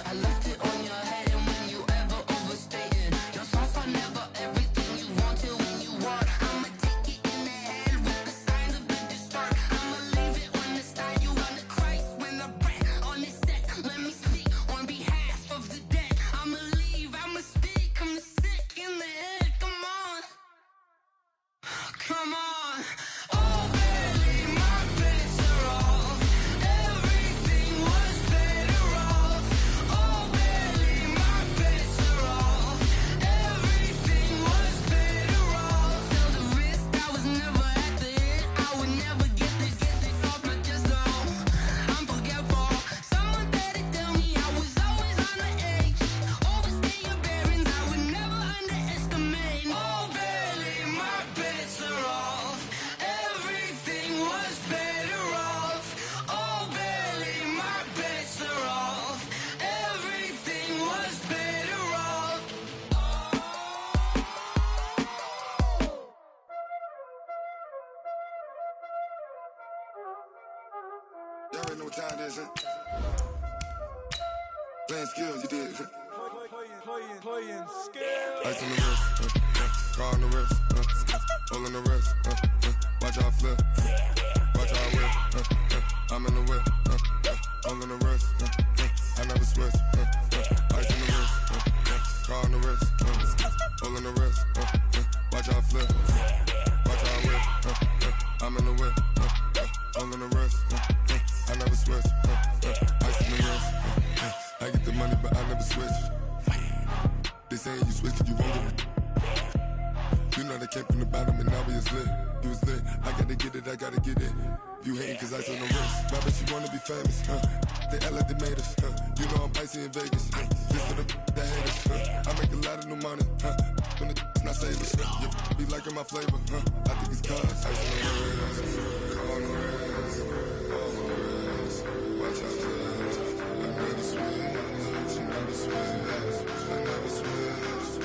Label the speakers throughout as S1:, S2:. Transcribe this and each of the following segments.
S1: I left it on your head, and when you ever overstated, your thoughts are never everything you wanted when you want. I'ma take it in the head with the signs of the distort. I'ma leave it on the side. You on the Christ when the breath on this set. Let me speak on behalf of the dead. I'ma leave, I'ma speak. I'm the sick in the head. Come on, come on. Oh, barely my bits are off. Everything was better off. Oh, barely my bits are off. Everything was better off. Till the risk, I was never at the hit. I would never get this off, but just know I'm forgetful. Someone better tell me I was always on the edge. Overstay your bearings, I would never underestimate. Oh, barely my bits are off. Everything was better off. Oh, barely my bits are off. Everything was better off.
S2: Y'all already know what time it is, huh? Playing skills, you did.
S3: Playing skills.
S2: Ice on the wrist, car on the wrist, hole in the wrist, watch how I flip, watch how I whip, I'm in the whip, hole in the wrist, I never switch, ice on the wrist, car on the wrist, hole in the wrist, watch how I flip, watch how I whip, I'm in the whip, hole in the wrist, I never switch, ice on the wrist, I get the money but I never switch. They saying you switch 'cause you won't get it. You know they came from the bottom and now we is lit. You was lit, I gotta get it, I gotta get it. You hating 'cause ice on the wrist. My bitch, you wanna be famous, They act like they made us, You know I'm icy in Vegas, This for the haters, I make a lot of new money, When the not savers, You be liking my flavor, I think it's cause ice on the wrist, on the wrist, on the wrist. Watch out, flash. I never switch, you never switch. I never switch,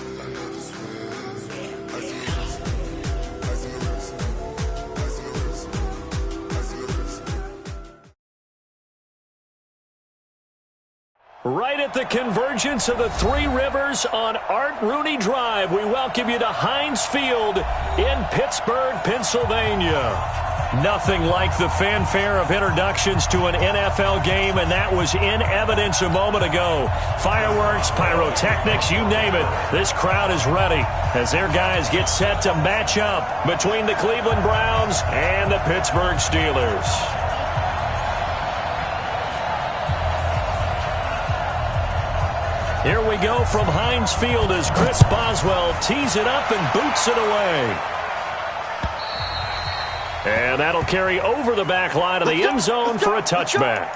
S2: I never switch. Ice on the wrist, ice on the wrist, ice on the wrist, ice on the wrist.
S4: Right at the convergence of the Three Rivers on Art Rooney Drive, we welcome you to Heinz Field in Pittsburgh, Pennsylvania. Nothing like the fanfare of introductions to an NFL game, and that was in evidence a moment ago. Fireworks, pyrotechnics, you name it. This crowd is ready as their guys get set to match up between the Cleveland Browns and the Pittsburgh Steelers. Here we go from Heinz Field as Chris Boswell tees it up and boots it away. And that'll carry over the back line of the end zone for a touchback.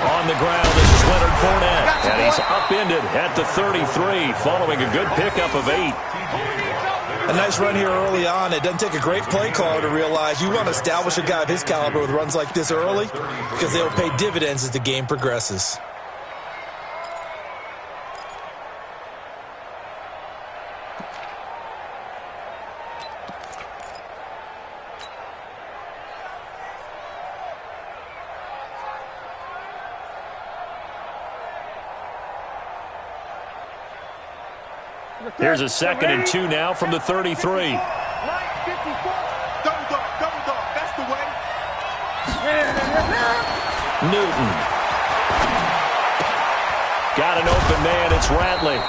S4: On the ground, this is Leonard Fournette, and he's upended at the 33 following a good pickup of 8.
S5: A nice run here early on. It doesn't take a great play caller to realize you want to establish a guy of his caliber with runs like this early because they'll pay dividends as the game progresses.
S4: Here's a 2nd and 2 now from the 33.
S3: Double dog, that's the way.
S4: Newton. Got an open man, it's Ratley.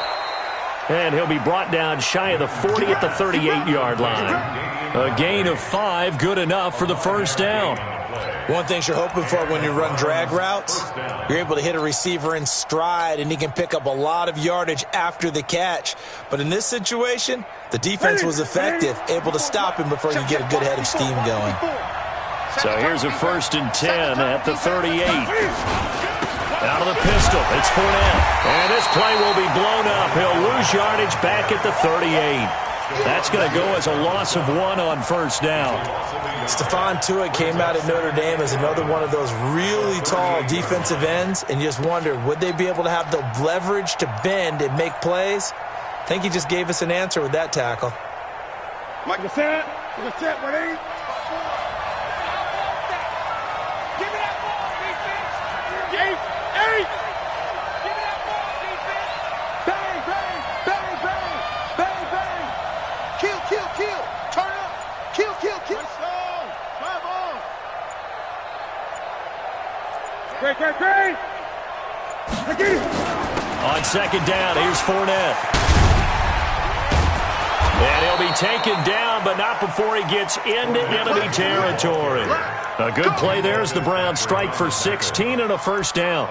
S4: And he'll be brought down shy of the 40 at the 38-yard line. A gain of 5, good enough for the first down.
S5: One thing you're hoping for when you run drag routes, you're able to hit a receiver in stride, and he can pick up a lot of yardage after the catch. But in this situation, the defense was effective, able to stop him before you get a good head of steam going.
S4: So here's a 1st and 10 at the 38. Out of the pistol, it's Fournette. And this play will be blown up. He'll lose yardage back at the 38. That's going to go as a loss of 1 on 1st down.
S5: Stephon Tuitt came out at Notre Dame as another one of those really tall defensive ends, and you just wonder, would they be able to have the leverage to bend and make plays? I think he just gave us an answer with that tackle.
S3: Mike, set. Set, ready? Give me that ball, defense. 8. Give me that ball, defense. Bang, bang, bang, bang, bang, bang. Kill. Turn up. Kill. Let's go. 5 on. Great. Again.
S4: On 2nd down, here's Fournette. And he'll be taken down, but not before he gets into enemy territory. A good play there as the Browns strike for 16 and a 1st down.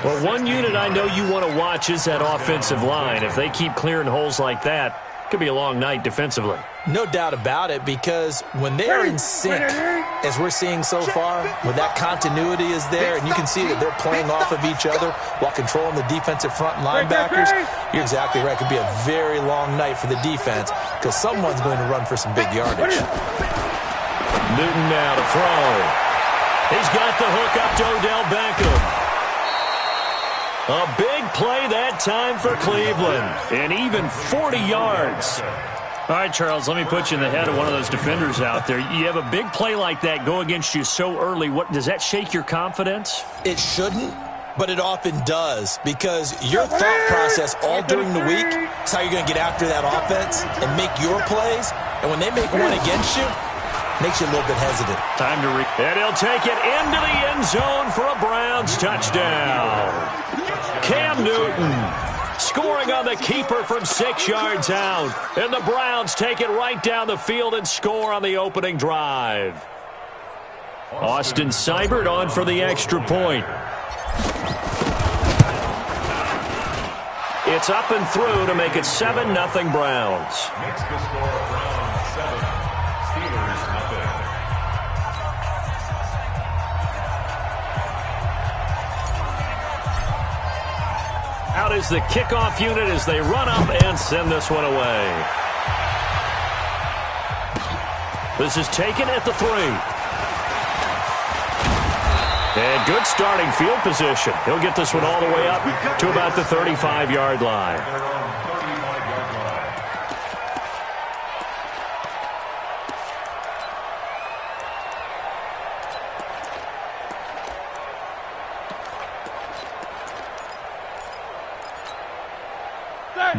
S4: Well, one unit I know you want to watch is that offensive line. If they keep clearing holes like that, it could be a long night defensively.
S5: No doubt about it, because when they are in sync, as we're seeing so far, when that continuity is there, and you can see that they're playing off of each other while controlling the defensive front linebackers, you're exactly right. It could be a very long night for the defense because someone's going to run for some big yardage.
S4: Newton now to throw. He's got the hook up to Odell Beckham. A big play that time for Cleveland, and even 40 yards. All right, Charles, let me put you in the head of one of those defenders out there. You have a big play like that go against you so early. What does that shake your confidence?
S5: It shouldn't, but it often does, because your thought process all during the week is how you're going to get after that offense and make your plays. And when they make one against you, it makes you a little bit hesitant.
S4: Time to and he'll take it into the end zone for a Browns touchdown. Cam Newton scoring on the keeper from 6 yards out. And the Browns take it right down the field and score on the opening drive. Austin Seibert on for the extra point. It's up and through to make it 7-0 Browns.
S6: Makes the score Browns 7, Steelers nothing.
S4: Out is the kickoff unit as they run up and send this one away. This is taken at the 3. And good starting field position. He'll get this one all the way up to about the 35-yard line.
S6: They're on 35-yard line.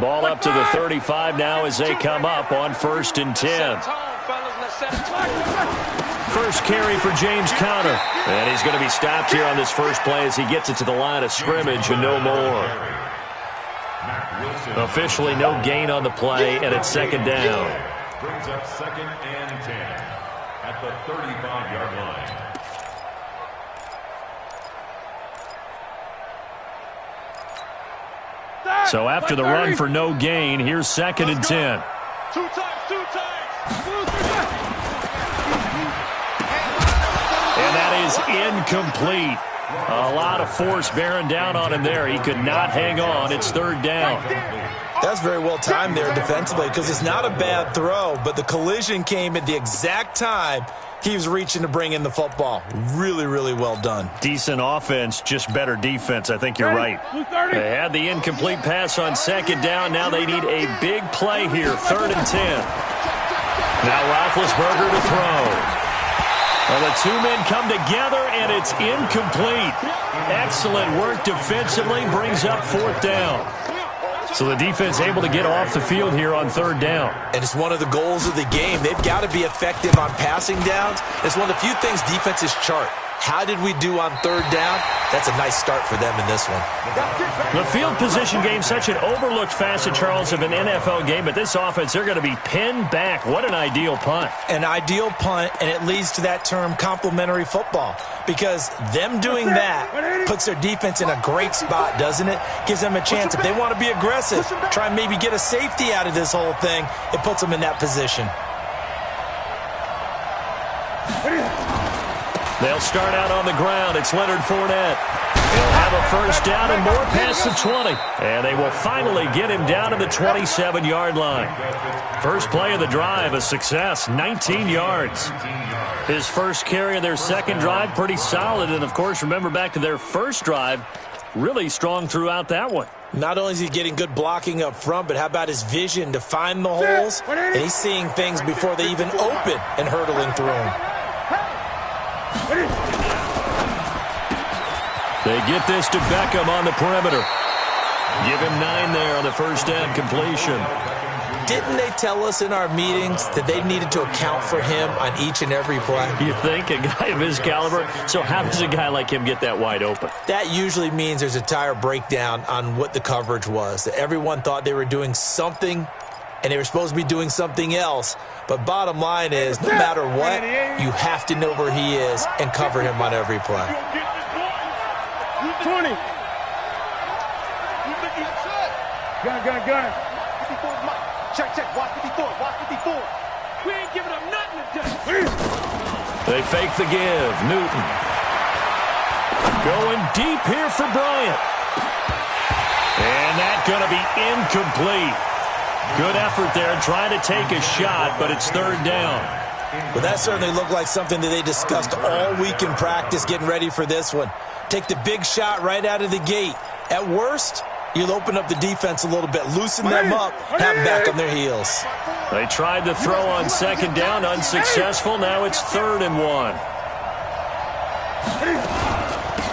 S4: Ball up to the 35 now as they come up on 1st and 10. First carry for James Conner. And he's going to be stopped here on this first play as he gets it to the line of scrimmage and no more. Officially no gain on the play, and it's 2nd down.
S6: Brings up 2nd and 10 at the 35-yard line.
S4: So after the run for no gain, here's 2nd and 10.
S3: Two times.
S4: And that is incomplete. A lot of force bearing down on him there. He could not hang on. It's 3rd down.
S5: That's very well timed there defensively, because it's not a bad throw, but the collision came at the exact time he was reaching to bring in the football. Really, really well done.
S4: Decent offense, just better defense. I think you're right. They had the incomplete pass on 2nd down. Now they need a big play here. 3rd and 10. Now Roethlisberger to throw. Well, the two men come together, and it's incomplete. Excellent work defensively, brings up 4th down. So the defense able to get off the field here on 3rd down.
S5: And it's one of the goals of the game. They've got to be effective on passing downs. It's one of the few things defenses chart. How did we do on 3rd down? That's a nice start for them in this one.
S4: The field position game, such an overlooked facet, Charles, of an NFL game. But this offense, they're going to be pinned back. What an ideal punt.
S5: An ideal punt, and it leads to that term complementary football. Because them doing that puts their defense in a great spot, doesn't it? Gives them a chance. If they want to be aggressive, try and maybe get a safety out of this whole thing, it puts them in that position.
S4: They'll start out on the ground. It's Leonard Fournette. He'll have a first down and more past the 20. And they will finally get him down to the 27-yard line. First play of the drive, a success, 19 yards. His first carry of their second drive, pretty solid. And, of course, remember back to their first drive, really strong throughout that one.
S5: Not only is he getting good blocking up front, but how about his vision to find the holes? And he's seeing things before they even open and hurtling through them.
S4: They get this to Beckham on the perimeter. Give him 9 there on the first down completion.
S5: Didn't they tell us in our meetings that they needed to account for him on each and every play?
S4: You think? A guy of his caliber? So how does a guy like him get that wide open?
S5: That usually means there's a tire breakdown on what the coverage was. That everyone thought they were doing something, and they were supposed to be doing something else. But bottom line is, no matter what, you have to know where he is and cover him on every play.
S3: 20. Gun. 54 is mine. Check. Watch 54. We ain't giving up nothing today.
S4: They fake the give. Newton. Going deep here for Bryant. And that's going to be incomplete. Good effort there trying to take a shot, but it's third down.
S5: Well, that certainly looked like something that they discussed all week in practice getting ready for this one. Take the big shot right out of the gate. At worst, you'll open up the defense a little bit, loosen them up, have them back on their heels.
S4: They tried to throw on second down, unsuccessful. Now it's 3rd and 1.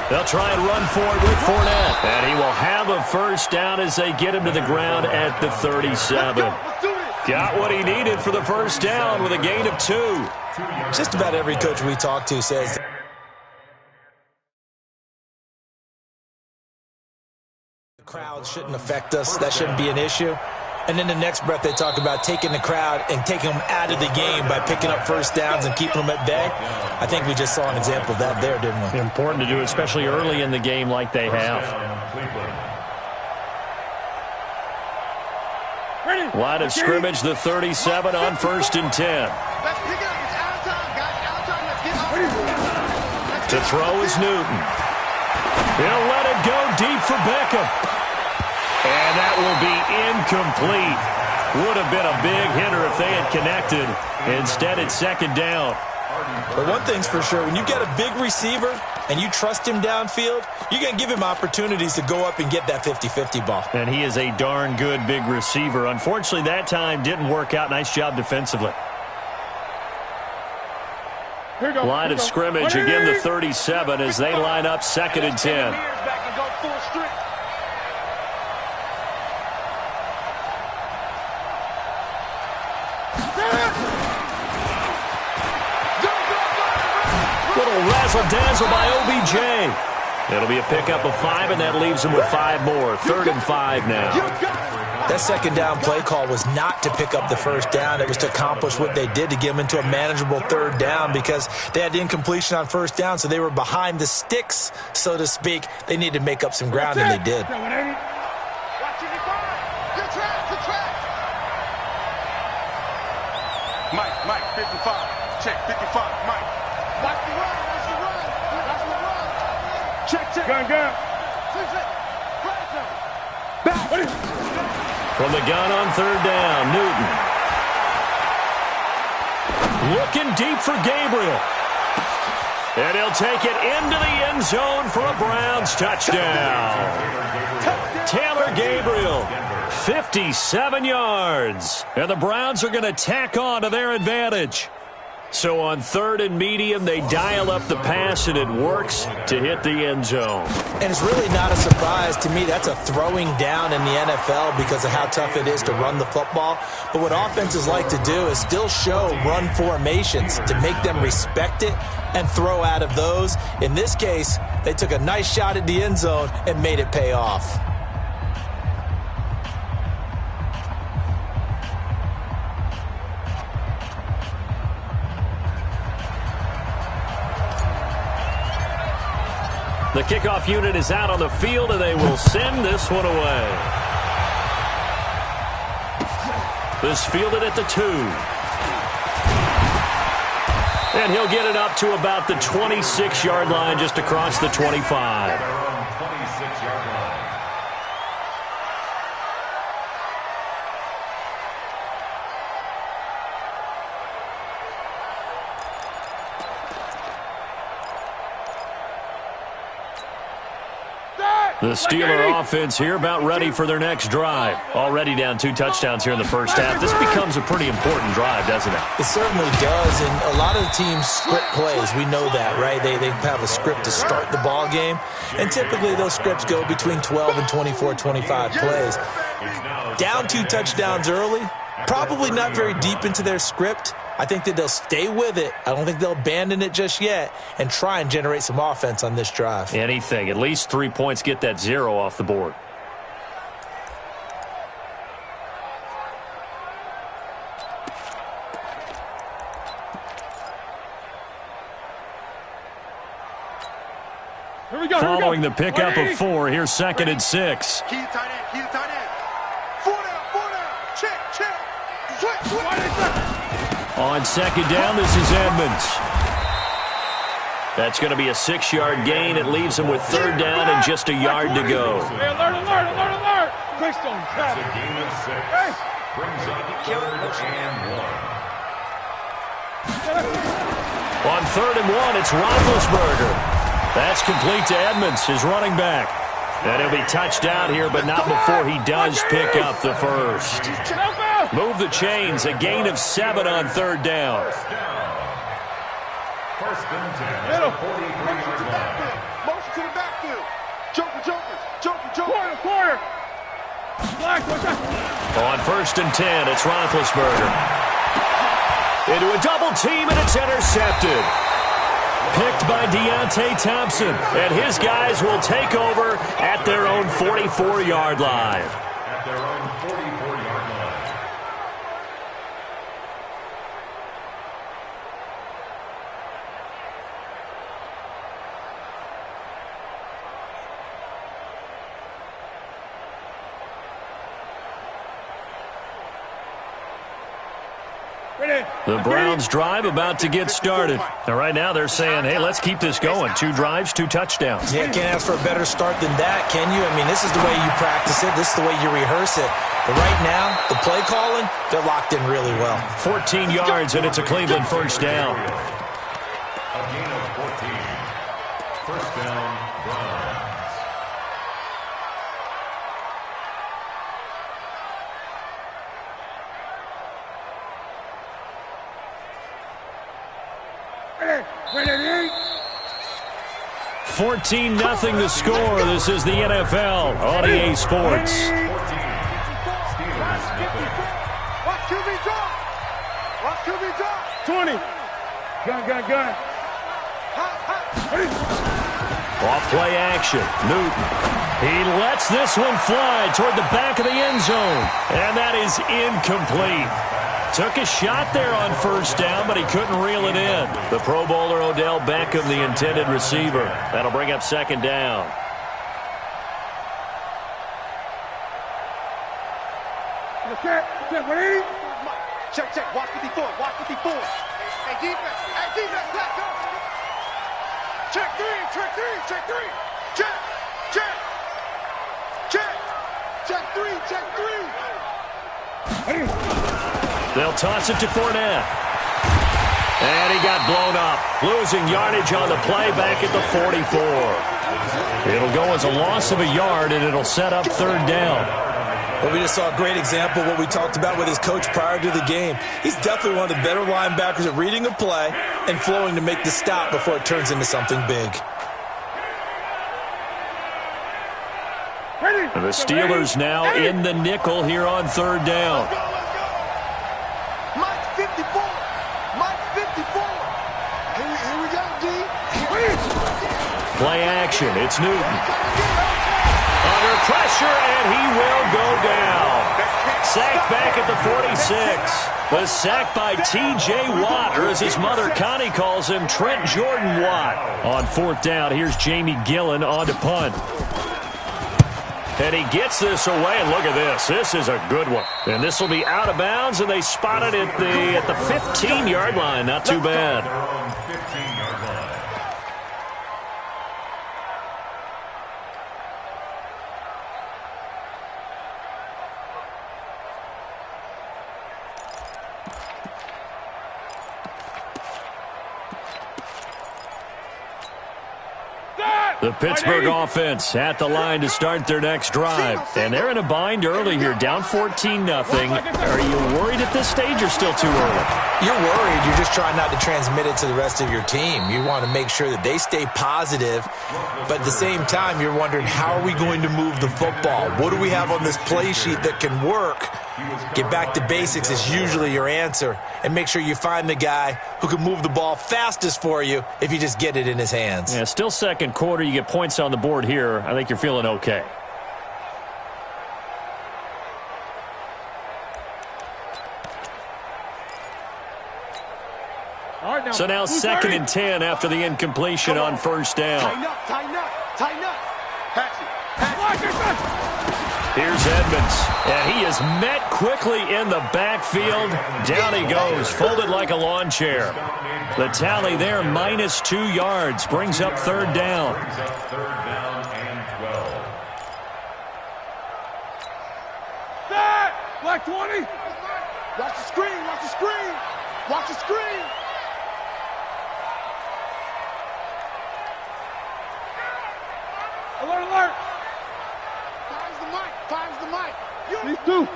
S4: They'll try and run forward with Fournette. And he will have a first down as they get him to the ground at the 37. Got what he needed for the first down with a gain of 2.
S5: Just about every coach we talk to says the crowd shouldn't affect us. That shouldn't be an issue. And then the next breath they talk about taking the crowd and taking them out of the game by picking up first downs and keeping them at bay. I think we just saw an example of that there, didn't we?
S4: Important to do, especially early in the game like they have. Line of scrimmage, the 37 on 1st and 10. To throw is Newton. He'll let it go deep for Beckham. And that will be incomplete. Would have been a big hitter if they had connected. Instead, it's 2nd down.
S5: But one thing's for sure, when you get a big receiver and you trust him downfield, you're going to give him opportunities to go up and get that 50-50 ball.
S4: And he is a darn good big receiver. Unfortunately, that time didn't work out. Nice job defensively. Line of scrimmage, again the 37 as they line up 2nd and 10. Little razzle-dazzle by OBJ. It'll be a pickup of 5, and that leaves them with 5 more. 3rd and 5 now.
S5: That 2nd down play call was not to pick up the first down. It was to accomplish what they did to get them into a manageable 3rd down because they had the incompletion on 1st down, so they were behind the sticks, so to speak. They needed to make up some ground, and they did.
S3: Mike, 55. Check, 55, Mike. Watch the run. Check. Gun. Back.
S4: From the gun on 3rd down, Newton. Looking deep for Gabriel. And he'll take it into the end zone for a Browns touchdown. Taylor Gabriel, 57 yards. And the Browns are going to tack on to their advantage. So on 3rd and medium, they dial up the pass, and it works to hit the end zone.
S5: And it's really not a surprise to me. That's a throwing down in the NFL because of how tough it is to run the football. But what offenses like to do is still show run formations to make them respect it and throw out of those. In this case, they took a nice shot at the end zone and made it pay off.
S4: The kickoff unit is out on the field, and they will send this one away. This fielded at the 2. And he'll get it up to about the 26-yard line, just across the 25.
S6: Their own 26-yard line.
S4: The Steeler offense here about ready for their next drive. Already down 2 touchdowns here in the first half. This becomes a pretty important drive, doesn't it?
S5: It certainly does, and a lot of the teams script plays. We know that, right? They have a script to start the ball game, and typically those scripts go between 12 and 24, 25 plays. Down 2 touchdowns early, probably not very deep into their script. I think that they'll stay with it. I don't think they'll abandon it just yet and try and generate some offense on this drive.
S4: Anything. At least 3 points, get that 0 off the board. Following the pickup of 4, here's 2nd and 6.
S3: Key tight end, key tight end. 4 down, check. Switch.
S4: On 2nd down, this is Edmonds. That's going to be a 6-yard gain. It leaves him with 3rd down and just a yard to go.
S3: Hey, alert. Quick stone.
S6: That's a gain of 6. Brings up 3rd and 1.
S4: On 3rd and 1, it's Roethlisberger. That's complete to Edmonds, his running back. And he'll be touched down here, but not before he does pick up the first. Move the chains, a gain of 7 on 3rd down.
S6: First and 10 at the 43-yard line.
S3: Motion to the backfield. Joker. Corner. Black, what's that?
S4: On 1st and 10, it's Roethlisberger. Into a double team, and it's intercepted. Picked by Deontay Thompson, and his guys will take over at their own 44-yard line.
S6: At their own 44-yard line.
S4: The Browns drive about to get started. Now, right now they're saying, hey, let's keep this going. 2 drives, 2 touchdowns.
S5: Yeah, can't ask for a better start than that, can you? I mean, this is the way you practice it. This is the way you rehearse it. But right now, the play calling, they're locked in really well.
S4: 14 yards, and it's a Cleveland first down.
S6: A gain of 14. First down, Browns.
S3: Ready.
S4: 14-0 the score. This is the NFL on EA Sports.
S6: 14. Steelers, nothing.
S3: Watch QB drop. 20. Gun.
S4: Off play action. Newton. He lets this one fly toward the back of the end zone. And that is incomplete. Took a shot there on first down, but he couldn't reel it in. The Pro Bowler Odell Beckham, the intended receiver. That'll bring up 2nd down.
S3: Ready? Check. Watch 54. Hey, defense, back up. Check three. Check three.
S4: They'll toss it to Fournette. And he got blown up. Losing yardage on the play back at the 44. It'll go as a loss of a yard, and it'll set up 3rd down.
S5: Well, we just saw a great example of what we talked about with his coach prior to the game. He's definitely one of the better linebackers at reading a play and flowing to make the stop before it turns into something big.
S4: The Steelers now in the nickel here on 3rd down.
S3: Mike 54. Here we go, D.
S4: Play action. It's Newton. Under pressure, and he will go down. Sacked back at the 46. The sack by T.J. Watt, or as his mother Connie calls him, Trent Jordan Watt. On 4th down, here's Jamie Gillen on to punt. And he gets this away, and look at this. This is a good one. And this will be out of bounds, and they spot it at the 15-yard line. Not too bad. The Pittsburgh offense at the line to start their next drive. And they're in a bind early here, down 14-0. Are you worried at this stage or still too early?
S5: You're worried. You're just trying not to transmit it to the rest of your team. You want to make sure that they stay positive, but at the same time, you're wondering, how are we going to move the football? What do we have on this play sheet that can work? Get back to basics is usually your answer, and make sure you find the guy who can move the ball fastest for you if you just get it in his hands.
S4: Yeah, still second quarter. You get points on the board here. I think you're feeling okay.
S3: All right,
S4: So now second and 10 after the incompletion on first down.
S3: Tighten up, tighten up, tighten up. Patch it.
S4: Here's Edmonds, and he is met quickly in the backfield. Down he goes, folded like a lawn chair. The tally there, -2 yards, brings up third down.
S3: Set! Black 20. Watch the screen, watch the screen. Watch the screen. Alert, alert. Fire's the mic. These two.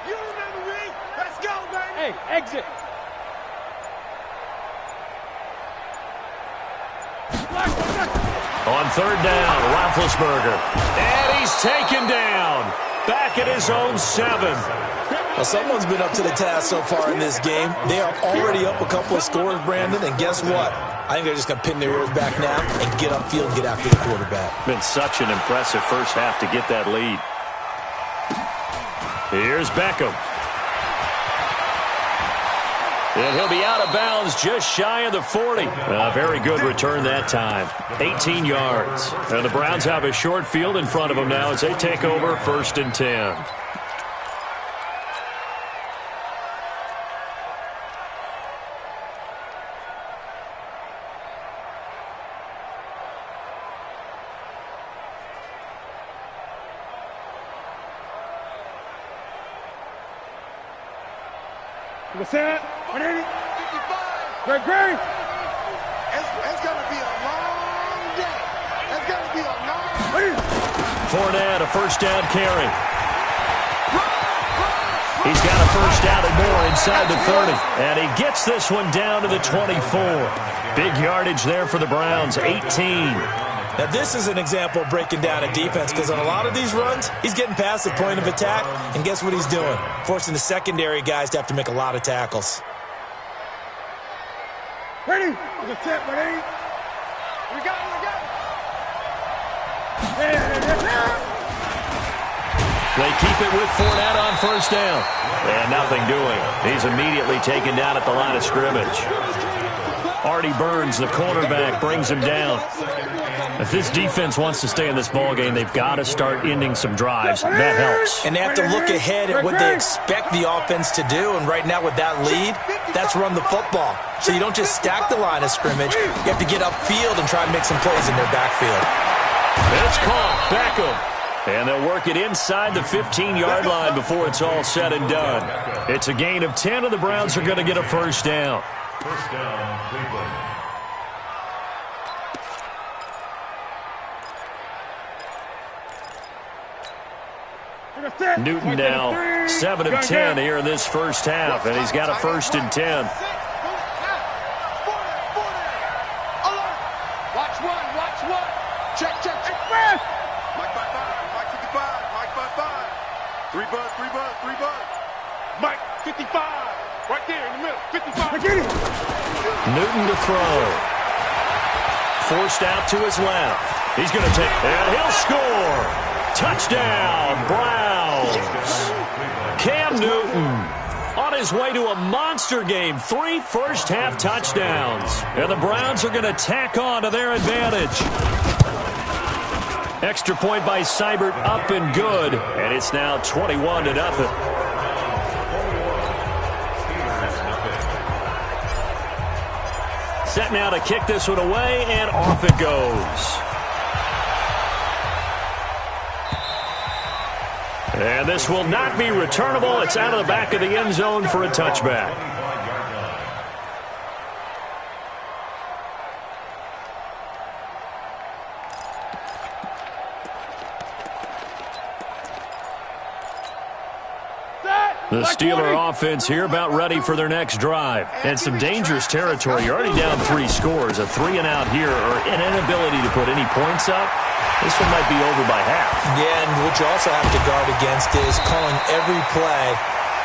S3: You remember me. Let's go, baby. Hey, exit.
S4: On third down, Roethlisberger. And he's taken down. Back at his own 7.
S5: Well, someone's been up to the task so far in this game. They are already up a couple of scores, Brandon, and guess what? I think they're just going to pin their ears back now and get upfield and get after the quarterback.
S4: Been such an impressive first half to get that lead. Here's Beckham. And he'll be out of bounds just shy of the 40. A very good return that time. 18 yards. And the Browns have a short field in front of them now as they take over first and 10.
S3: Set. 180. 55. Great. It's going to be a long day. It's going to be a long day.
S4: Fournette, a first down carry. He's got a first down and more inside the 30. And he gets this one down to the 24. Big yardage there for the Browns, 18.
S5: Now, this is an example of breaking down a defense, because on a lot of these runs, he's getting past the point of attack, and guess what he's doing? Forcing the secondary guys to have to make a lot of tackles.
S3: Ready? The set, ready? We got it.
S4: They keep it with Fournette on first down. And nothing doing. He's immediately taken down at the line of scrimmage. Artie Burns, the cornerback, brings him down. If this defense wants to stay in this ballgame, they've got to start ending some drives. That helps.
S5: And they have to look ahead at what they expect the offense to do. And right now with that lead, that's run the football. So you don't just stack the line of scrimmage. You have to get upfield and try and make some plays in their backfield.
S4: It's caught. Beckham. And they'll work it inside the 15-yard line before it's all said and done. It's a gain of 10, and the Browns are going to get a first down.
S6: First down, Cleveland.
S4: Newton now 7 of 10 here in this first half, and he's got a first and 10.
S3: Watch one. Check. Mike by 5, Mike 55, Mike by 5. 3 bud. Mike 55, right there in the middle. 55.
S4: Newton to throw. Forced out to his left. He's going to take, and he'll score. Touchdown, Browns. Cam Newton on his way to a monster game. 3 first-half touchdowns. And the Browns are going to tack on to their advantage. Extra point by Seibert, up and good. And it's now 21-0. Set now to kick this one away, and off it goes. And this will not be returnable. It's out of the back of the end zone for a touchback. The Steeler offense here about ready for their next drive. And some dangerous territory. You're already down 3 scores. A 3-and-out here or an inability to put any points up. This one might be over by half. Yeah, and what you also have to guard against is calling every play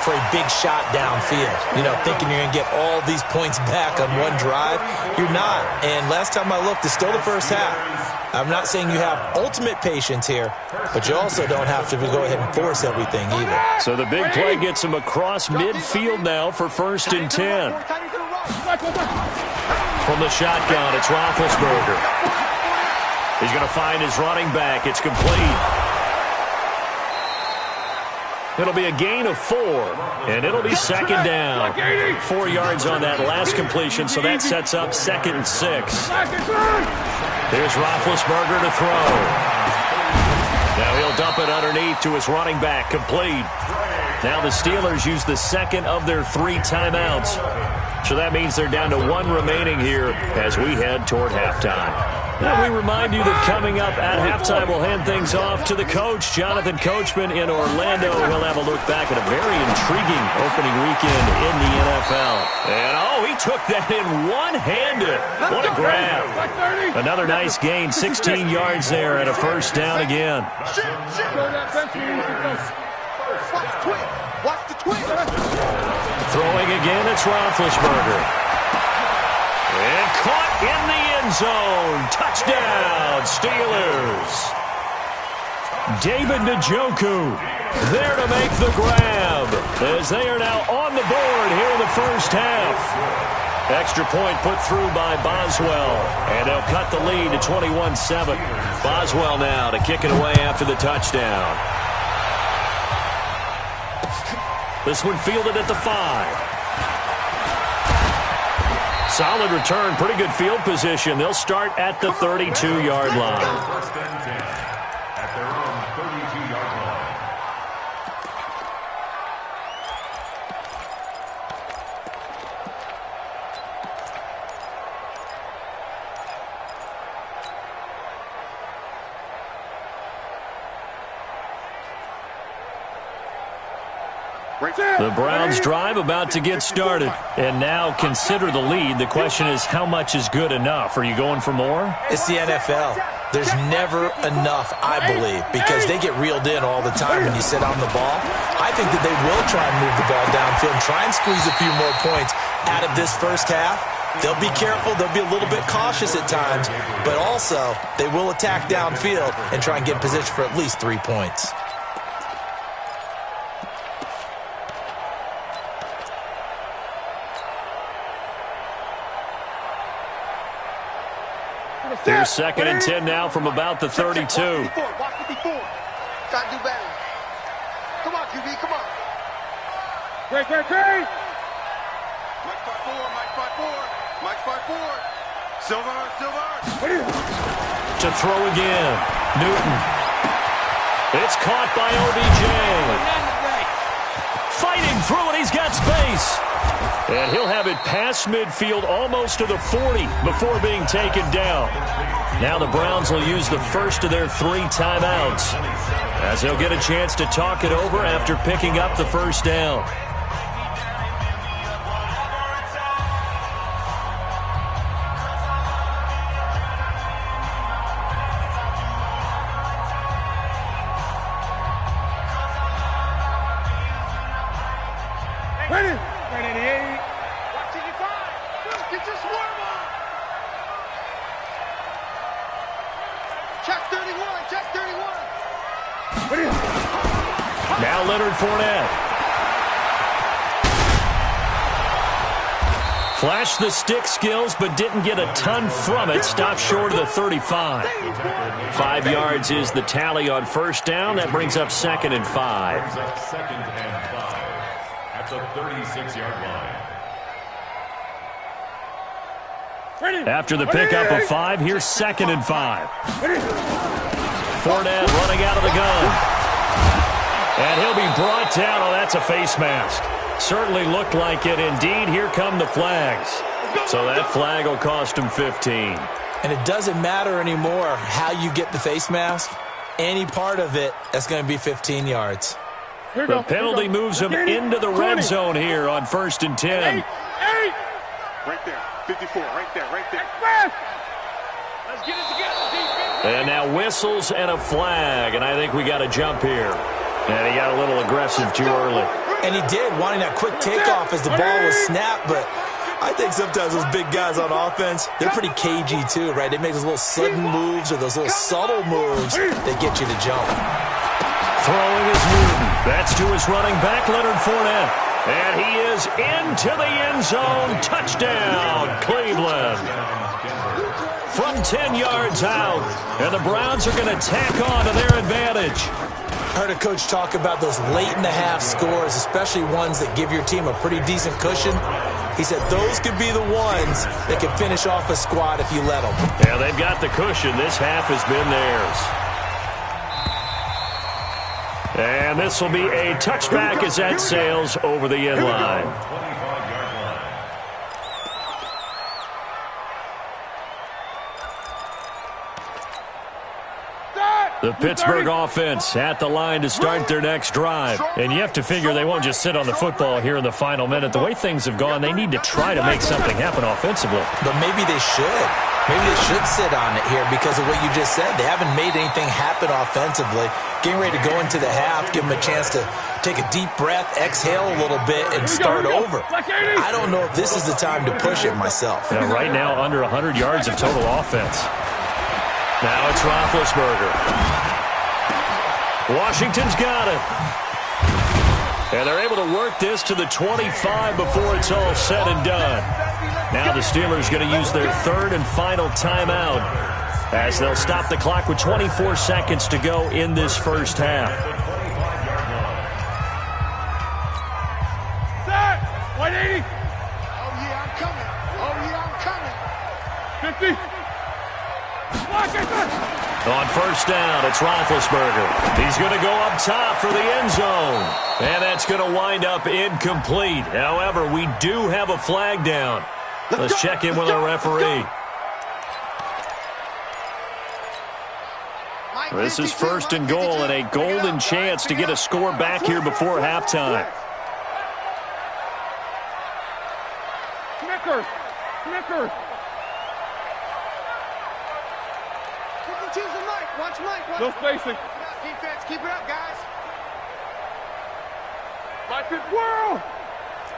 S4: for a big shot downfield. You know, thinking you're going to get all these points back on one drive. You're not. And last time I looked, it's still the first half. I'm not saying you have ultimate patience here, but you also don't have to go ahead and force everything either. So the big play gets him across midfield now for 1st and 10. From the shotgun, it's Roethlisberger. He's going to find his running back. It's complete. It'll be a gain of 4, and it'll be 2nd down. 4 yards on that last completion, so that sets up 2nd and 6. Here's Roethlisberger to throw. Now he'll dump it underneath to his running back, complete. Now the Steelers use the 2nd of their 3 timeouts. So that means they're down to 1 remaining here as we head toward halftime. Now we remind you that coming up at halftime, we'll hand things off to the coach, Jonathan Coachman in Orlando. He'll have a look back at a very intriguing opening weekend in the NFL. And, he took that in one-handed. What a grab. Another nice gain, 16 yards there and a 1st down again. Throwing again, it's Roethlisberger. And caught in the end zone. Touchdown, Steelers. David Njoku there to make the grab as they are now on the board here in the 1st half. Extra point put through by Boswell, and they'll cut the lead to 21-7. Boswell now to kick it away after the touchdown. This one fielded at the 5. Solid return, pretty good field position. They'll start at the 32-yard line.
S6: First and 10 at their own 32-yard line.
S4: The Browns drive about to get started. And now consider the lead. The question is, how much is good enough? Are you going for more?
S5: It's the NFL. There's never enough, I believe, because they get reeled in all the time when you sit on the ball. I think that they will try and move the ball downfield and try and squeeze a few more points out of this 1st half. They'll be careful. They'll be a little bit cautious at times, but also they will attack downfield and try and get in position for at least 3 points.
S4: Here's 2nd and 10 now from about the 32.
S3: Watch 54. Try to do better. Come on, QB, come on. Great. Mike 5-4, Mike 5-4. Silver.
S4: To throw again. Newton. It's caught by OBJ. Fighting through it, he's got space. And he'll have it past midfield almost to the 40 before being taken down. Now the Browns will use the 1st of their 3 timeouts as they'll get a chance to talk it over after picking up the 1st down. Now Leonard Fournette. Flashed the stick skills, but didn't get a ton from it. Stopped short of the 35. 5 yards is the tally on 1st down. That brings up 2nd and 5.
S6: Brings up 2nd and 5 at the 36-yard line.
S4: After the pickup of 5, here's 2nd and 5. Fournette running out of the gun. And he'll be brought down. Oh, that's a face mask. Certainly looked like it. Indeed, here come the flags. So that flag will cost him 15.
S5: And it doesn't matter anymore how you get the face mask. Any part of it, that's going to be 15 yards.
S4: The penalty moves him into the red zone here on 1st and 10.
S3: 8.
S7: Right there. 54. Right there.
S3: Let's get it together, defense.
S4: And now whistles and a flag, and I think we got a jump here. And he got a little aggressive too early.
S5: And he did, wanting that quick takeoff as the ball was snapped, but I think sometimes those big guys on offense, they're pretty cagey too, right? They make those little sudden moves or those little subtle moves that get you to jump.
S4: Throwing is Newton. That's to his running back, Leonard Fournette. And he is into the end zone. Touchdown, Cleveland. From 10 yards out. And the Browns are going to tack on to their advantage.
S5: I heard a coach talk about those late-in-the-half scores, especially ones that give your team a pretty decent cushion. He said those could be the ones that can finish off a squad if you let them.
S4: Yeah, they've got the cushion. This half has been theirs. And this will be a touchback as that sails over the end line. The Pittsburgh offense at the line to start their next drive. And you have to figure they won't just sit on the football here in the final minute. The way things have gone, they need to try to make something happen offensively.
S5: But maybe they should. Maybe they should sit on it here because of what you just said. They haven't made anything happen offensively. Getting ready to go into the half, give them a chance to take a deep breath, exhale a little bit, and start over. I don't know if this is the time to push it myself.
S4: Yeah, right now, under 100 yards of total offense. Now it's Roethlisberger. Washington's got it. And they're able to work this to the 25 before it's all said and done. Now the Steelers going to use their third and final timeout as they'll stop the clock with 24 seconds to go in this first half.
S3: Set. 180.
S7: Oh, yeah, I'm coming. Oh, yeah, I'm coming.
S3: 50. Block it.
S4: On first down, it's Roethlisberger. He's going to go up top for the end zone. And that's going to wind up incomplete. However, we do have a flag down. Let's check in with our referee. This is 1st and goal and a golden chance to get a score back here before halftime.
S3: Snickers.
S7: Watch Mike.
S3: No spacing.
S7: Defense, keep it up, guys.
S3: Like this world.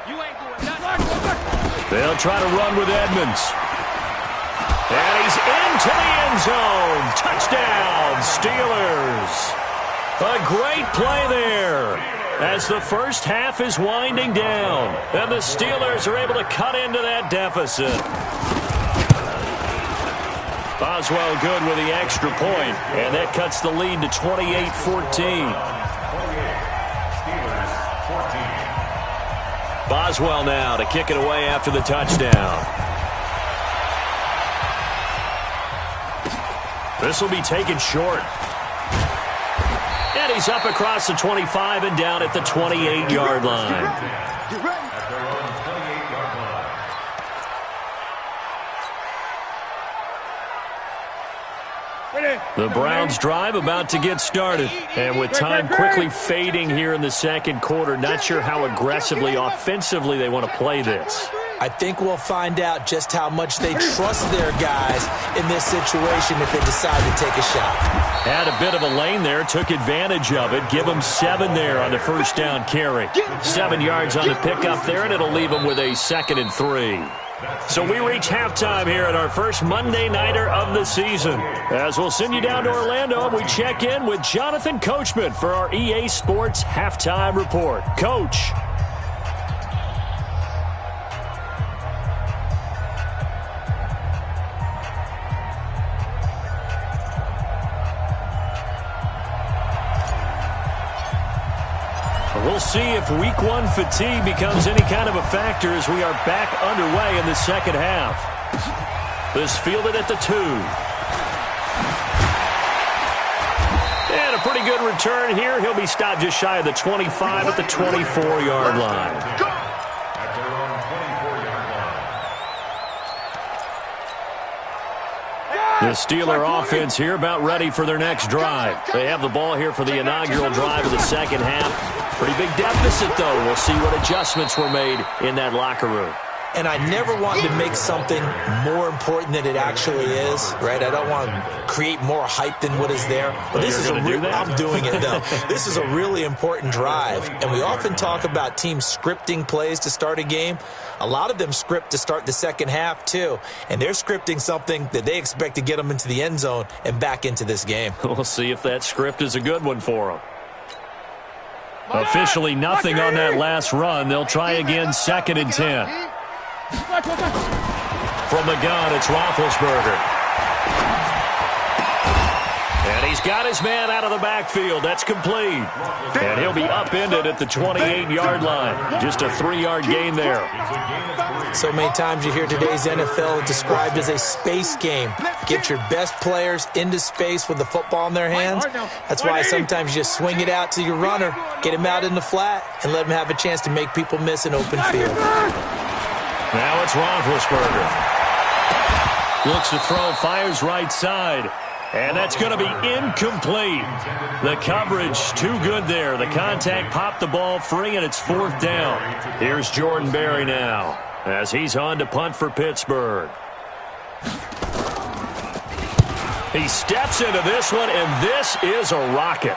S3: You ain't doing nothing.
S4: They'll try to run with Edmonds. And he's into the end zone. Touchdown, Steelers. A great play there as the first half is winding down. And the Steelers are able to cut into that deficit. Boswell good with the extra point, and that cuts the lead to 28-14. Boswell now to kick it away after the touchdown. This will be taken short. And he's up across the 25 and down at the 28-yard line. The Browns drive about to get started. And with time quickly fading here in the second quarter, not sure how aggressively, offensively they want to play this.
S5: I think we'll find out just how much they trust their guys in this situation if they decide to take a shot.
S4: Had a bit of a lane there, took advantage of it. Give them 7 there on the first down carry. 7 yards on the pickup there, and it'll leave them with a 2nd and 3. So we reach halftime here at our first Monday Nighter of the season. As we'll send you down to Orlando, and we check in with Jonathan Coachman for our EA Sports Halftime Report. Coach. We'll see if week 1 fatigue becomes any kind of a factor as we are back underway in the second half. This fielded at the 2. And a pretty good return here. He'll be stopped just shy of the 25 at the 24-yard line. The Steeler offense here about ready for their next drive. They have the ball here for the inaugural drive of the second half. Pretty big deficit, though. We'll see what adjustments were made in that locker room.
S5: And I never want to make something more important than it actually is, right? I don't want to create more hype than what is there. But this is I'm doing it, though. This is a really important drive. And we often talk about teams scripting plays to start a game. A lot of them script to start the second half, too. And they're scripting something that they expect to get them into the end zone and back into this game.
S4: We'll see if that script is a good one for them. Officially nothing on that last run. They'll try again, 2nd and 10. From the gun, it's Roethlisberger. And he's got his man out of the backfield. That's complete. And he'll be upended at the 28-yard line. Just a 3-yard gain there.
S5: So many times you hear today's NFL described as a space game. Get your best players into space with the football in their hands. That's why sometimes you just swing it out to your runner, get him out in the flat, and let him have a chance to make people miss an open field.
S4: Now it's Roethlisberger. Looks to throw, fires right side. And that's going to be incomplete. The coverage too good there. The contact popped the ball free, and it's 4th down. Here's Jordan Berry now as he's on to punt for Pittsburgh. He steps into this one, and this is a rocket.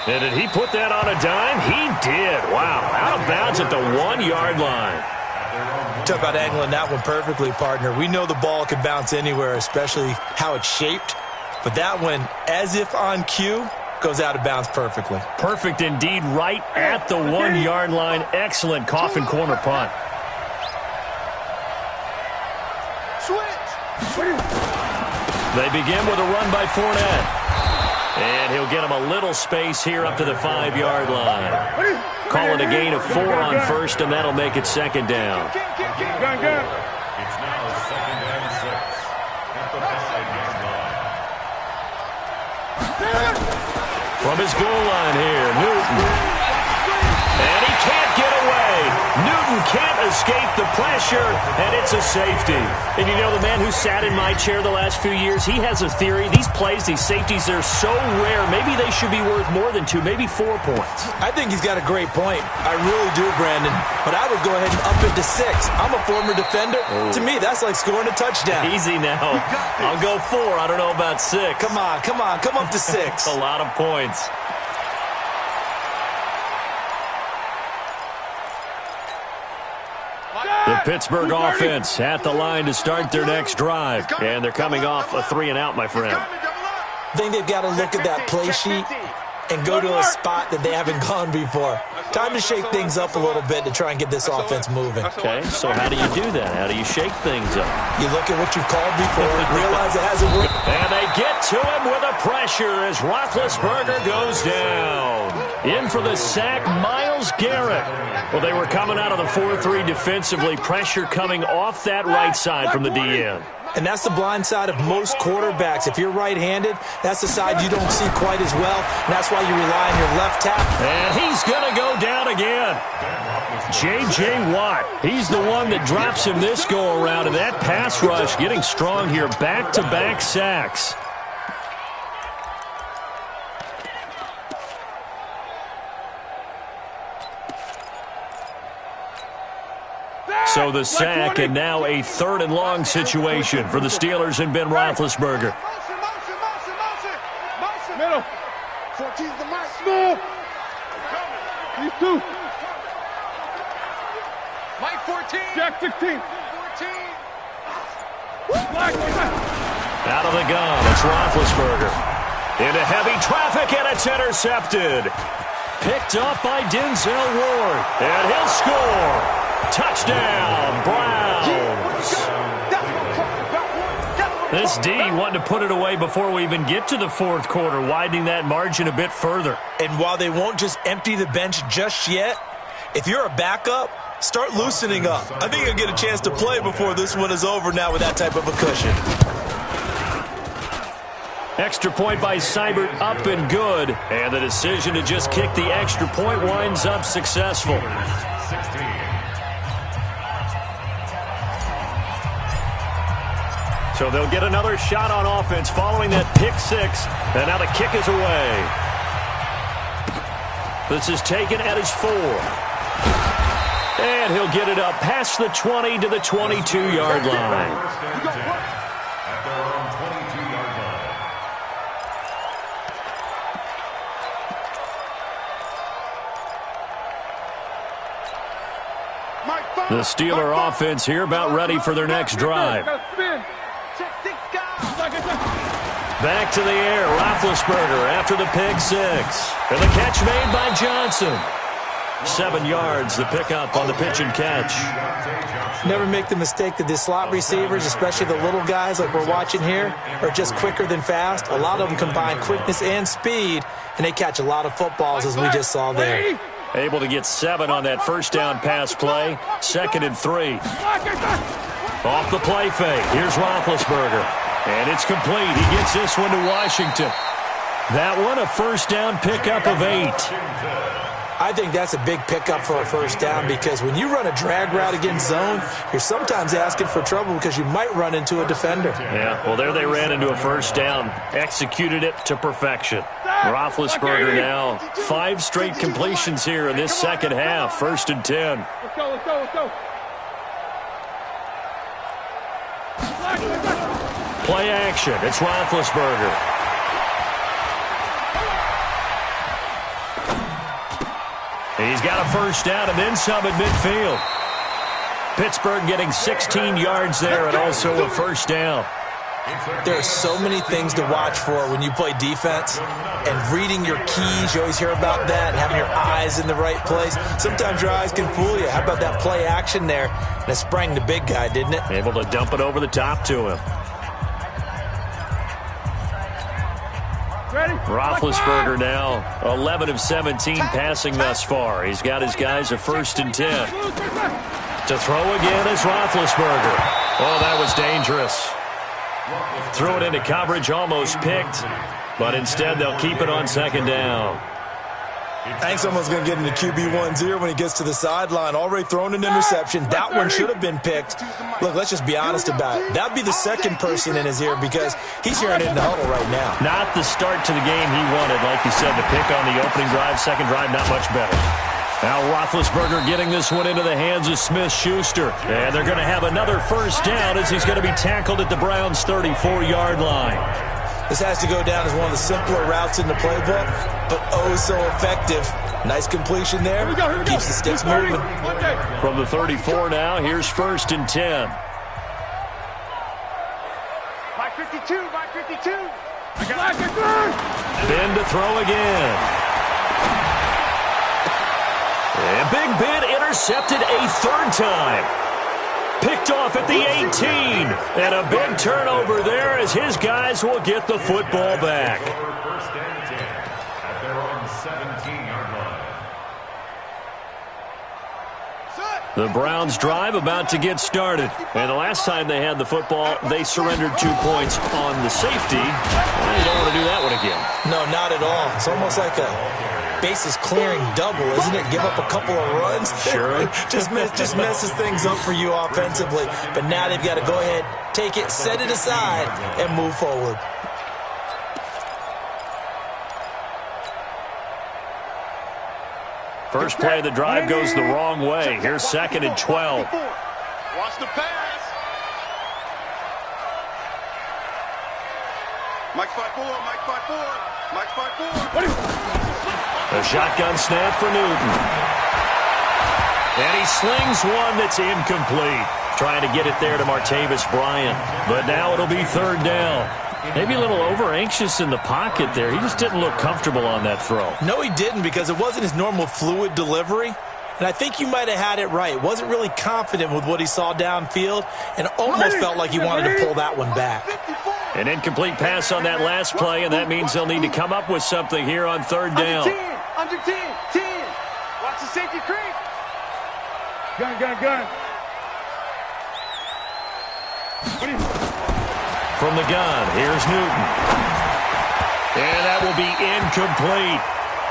S4: And did he put that on a dime? He did. Wow. Out of bounds at the 1-yard line.
S5: Talk about angling that one perfectly, partner. We know the ball can bounce anywhere, especially how it's shaped. But that one, as if on cue, goes out of bounds perfectly.
S4: Perfect indeed, right at the 1-yard line. Excellent coffin corner punt. They begin with a run by Fournette. And he'll get him a little space here up to the 5-yard line. Call it a gain of 4 on 1st, and that'll make it 2nd down.
S6: It's now 2nd and 6 at the 5-yard line.
S4: From his goal line here, Newton. And he can't get away. Newton can't escape the pressure, and it's a safety. And you know, the man who sat in my chair the last few years, he has a theory. These plays, these safeties, they're so rare. Maybe they should be worth more than 2, maybe 4 points.
S5: I think he's got a great point. I really do, Brandon. But I would go ahead and up it to 6. I'm a former defender. Oh. To me, that's like scoring a touchdown.
S4: Easy now. I'll go 4. I don't know about 6.
S5: Come on. Come up to 6.
S4: A lot of points. The Pittsburgh offense at the line to start their next drive. And thee coming off a 3-and-out, my friend.
S5: I think they've got to look at that play sheet and go to a spot that they haven't gone before. Time to shake things up a little bit to try and get this offense moving.
S4: Okay, so how do you do that? How do you shake things up?
S5: You look at what you've called before, realize it hasn't worked.
S4: And they get to him with a pressure as Roethlisberger goes down. In for the sack, Myles Garrett. Well, they were coming out of the 4-3 defensively. Pressure coming off that right side from the DN.
S5: And that's the blind side of most quarterbacks. If you're right-handed, that's the side you don't see quite as well. And that's why you rely on your left tackle.
S4: And he's going to go down again. J.J. Watt, he's the one that drops him this go-around. And that pass rush getting strong here. Back-to-back sacks. So the sack, and now a 3rd and long situation for the Steelers and Ben Roethlisberger.
S7: Middle. 14's the mark. Small. These 2. Mike 14. Jack 16. 14.
S4: Out of the gun, it's Roethlisberger. Into heavy traffic, and it's intercepted. Picked up by Denzel Ward, and he'll score. Touchdown, Browns. This D wanting to put it away before we even get to the 4th quarter, widening that margin a bit further.
S5: And while they won't just empty the bench just yet, if you're a backup, start loosening up. I think you'll get a chance to play before this one is over now with that type of a cushion.
S4: Extra point by Seibert, up and good. And the decision to just kick the extra point winds up successful.
S6: 16.
S4: So they'll get another shot on offense following that pick 6. And now the kick is away. This is taken at his 4. And he'll get it up past the 20 to the 22-yard line.
S6: At their own 22-yard line.
S4: The Steeler offense here about ready for their next drive. Back to the air, Roethlisberger after the pick 6. And the catch made by Johnson. 7 yards, the pickup on the pitch and catch.
S5: Never make the mistake that the slot receivers, especially the little guys like we're watching here, are just quicker than fast. A lot of them combine quickness and speed, and they catch a lot of footballs, as we just saw there.
S4: Able to get 7 on that first down pass play. 2nd and 3. Off the play fake. Here's Roethlisberger. And it's complete. He gets this one to Washington. That one, a first down pickup of 8.
S5: I think that's a big pickup for a first down because when you run a drag route against zone, you're sometimes asking for trouble because you might run into a defender.
S4: Yeah, well, there they ran into a first down. Executed it to perfection. Roethlisberger now 5 straight completions here in this second half. 1st and 10.
S7: Let's go, let's go, let's go.
S4: Play action. It's Roethlisberger. He's got a first down and then some at midfield. Pittsburgh getting 16 yards there and also a first down.
S5: There are so many things to watch for when you play defense, and reading your keys, you always hear about that, and having your eyes in the right place. Sometimes your eyes can fool you. How about that play action there? And it sprang the big guy, didn't it?
S4: Able to dump it over the top to him. Roethlisberger now 11 of 17 passing thus far. He's got his guys a 1st and 10. To throw again is Roethlisberger. Oh, that was dangerous. Threw it into coverage, almost picked, but instead they'll keep it on 2nd down.
S5: I think someone's going to get into QB1's ear when he gets to the sideline. Already thrown an interception. That one should have been picked. Look, let's just be honest about it. That would be the second person in his ear because he's hearing it in the huddle right now.
S4: Not the start to the game he wanted. Like you said, the pick on the opening drive, second drive, not much better. Now Roethlisberger getting this one into the hands of Smith-Schuster. And they're going to have another first down as he's going to be tackled at the Browns' 34-yard line.
S5: This has to go down as one of the simpler routes in the playbook, but oh so effective. Nice completion there. Keeps the sticks moving.
S4: From the 34 now, here's 1st and 10.
S7: Mike 52, Mike 52.
S4: Ben to throw again. And Big Ben intercepted a 3rd time. Picked off at the 18. And a big turnover there as his guys will get the football back.
S6: 1st and 10 at their own 17-yard line.
S4: The Browns drive about to get started. And the last time they had the football, they surrendered 2 points on the safety. Well, you don't want to do that one again.
S5: No, not at all. It's almost like a bases clearing double, isn't it? Give up a couple of runs.
S4: Sure.
S5: just messes things up for you offensively. But now they've got to go ahead, take it, set it aside, and move forward.
S4: First play of the drive goes the wrong way. Here's 2nd and 12.
S7: Watch the pass. Mike 5-4, Mike 5-4, Mike 5-4.
S4: A shotgun snap for Newton. And he slings one that's incomplete. Trying to get it there to Martavis Bryant. But now it'll be 3rd down. Maybe a little over-anxious in the pocket there. He just didn't look comfortable on that throw.
S5: No, he didn't because it wasn't his normal fluid delivery. And I think you might have had it right. Wasn't really confident with what he saw downfield and almost felt like he wanted to pull that one back.
S4: An incomplete pass on that last play, and that means they'll need to come up with something here on 3rd down.
S7: Under 10, 10. Watch the safety creep. Gun.
S4: From the gun, here's Newton. And that will be incomplete.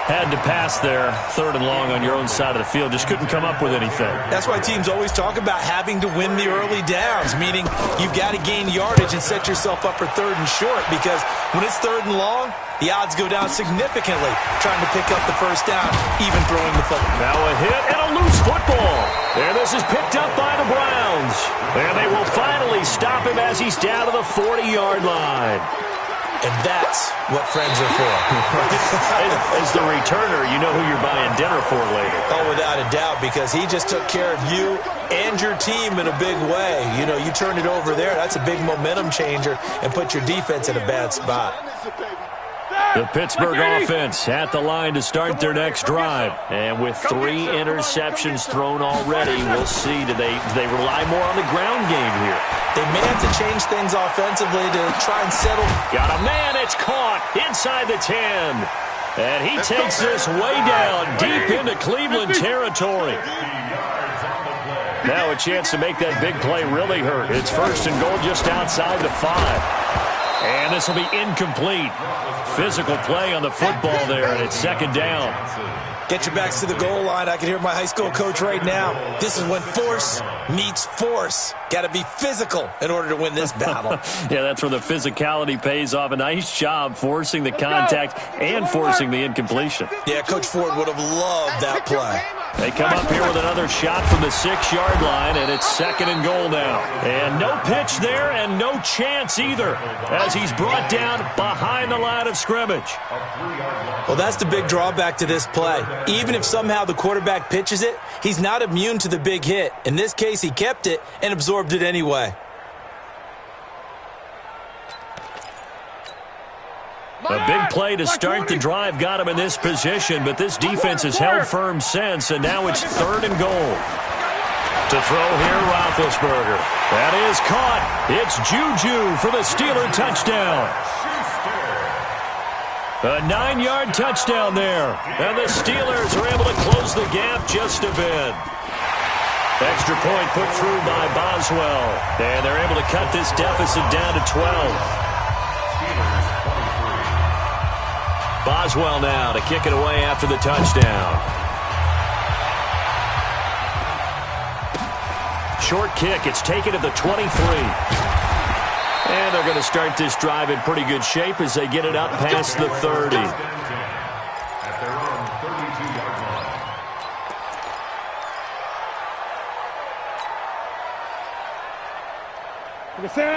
S4: Had to pass there, 3rd and long on your own side of the field. Just couldn't come up with anything.
S5: That's why teams always talk about having to win the early downs, meaning you've got to gain yardage and set yourself up for 3rd and short, because when it's 3rd and long, the odds go down significantly trying to pick up the first down, even throwing the football.
S4: Now a hit and a loose football. And this is picked up by the Browns. And they will finally stop him as he's down to the 40-yard line.
S5: And that's what friends are for.
S4: As the returner, you know who you're buying dinner for later.
S5: Oh, without a doubt, because he just took care of you and your team in a big way. You know, you turned it over there. That's a big momentum changer and put your defense in a bad spot.
S4: The Pittsburgh offense at the line to start their next drive. And with 3 interceptions thrown already, we'll see. Do they rely more on the ground game here?
S5: They may have to change things offensively to try and settle.
S4: Got a man. It's caught inside the 10. And he takes this way down deep into Cleveland territory. Now a chance to make that big play really hurt. It's 1st and goal just outside the 5. And this will be incomplete. Physical play on the football there, and it's 2nd down.
S5: Get your backs to the goal line. I can hear my high school coach right now. This is when force meets force. Got to be physical in order to win this battle.
S4: Yeah, that's where the physicality pays off. A nice job forcing the contact and forcing the incompletion.
S5: Yeah, Coach Ford would have loved that play.
S4: They come up here with another shot from the 6-yard line, and it's 2nd and goal now. And no pitch there and no chance either as he's brought down behind the line of scrimmage.
S5: Well, that's the big drawback to this play. Even if somehow the quarterback pitches it, he's not immune to the big hit. In this case, he kept it and absorbed it anyway.
S4: A big play to start the drive got him in this position, but this defense has held firm since, and now it's 3rd and goal. To throw here, Roethlisberger. That is caught. It's Juju for the Steeler touchdown. A 9-yard touchdown there, and the Steelers are able to close the gap just a bit. Extra point put through by Boswell, and they're able to cut this deficit down to 12. Boswell now to kick it away after the touchdown. Short kick. It's taken at the 23. And they're going to start this drive in pretty good shape as they get it up past the 30.
S6: At their own 32-yard line.